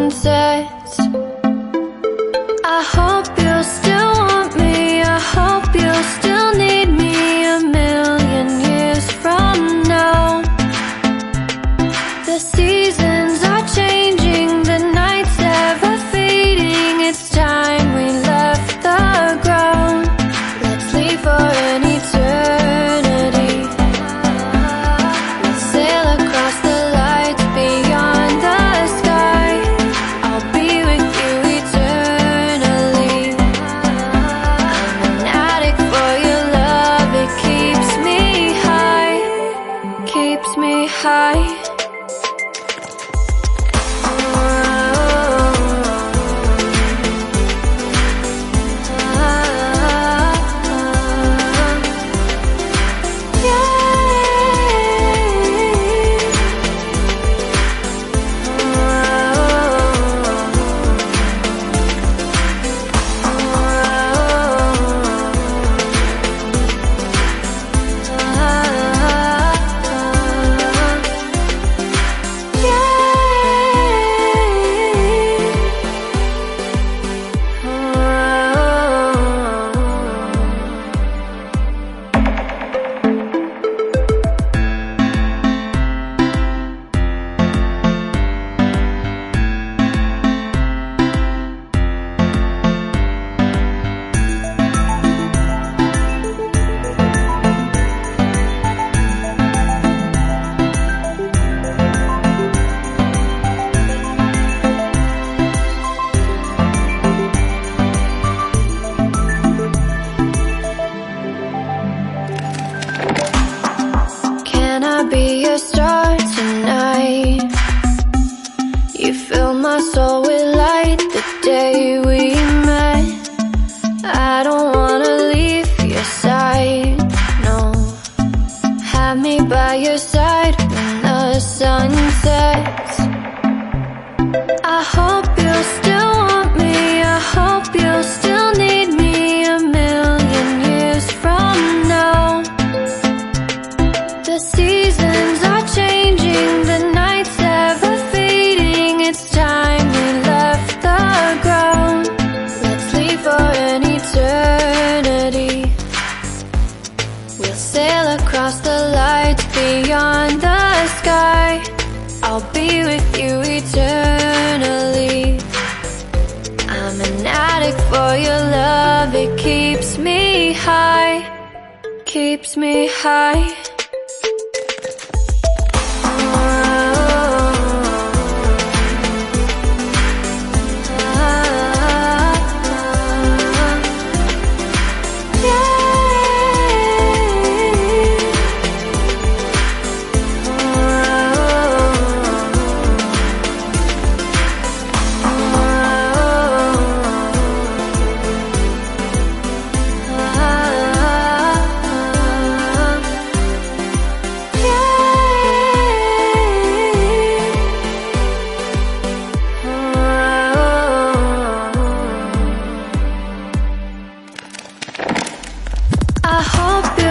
sunsets. I hope you'll still want me, I hope you'll still need me 1,000,000 years from now. The seasons are changing, the nights ever fading. It's time we left the ground. Let's leave for an eternity. We'll sail across the lights beyond the sky. I'll be with you eternally. I'm an addict for your love, it keeps me high, keeps me high. Can I be your star tonight? You fill my soul with light the day we met. I don't wanna leave your side, no. Have me by your side when the sun sets. I hope you'll still want me, I hope you'll still need me 1,000,000 years from now. The seasons are changing, the nights ever fading. It's time we left the ground. Let's leave for an eternity. We'll sail across the lights beyond the sky. I'll be with you eternally. I'm an addict for your love, it keeps me high, keeps me high. I hope you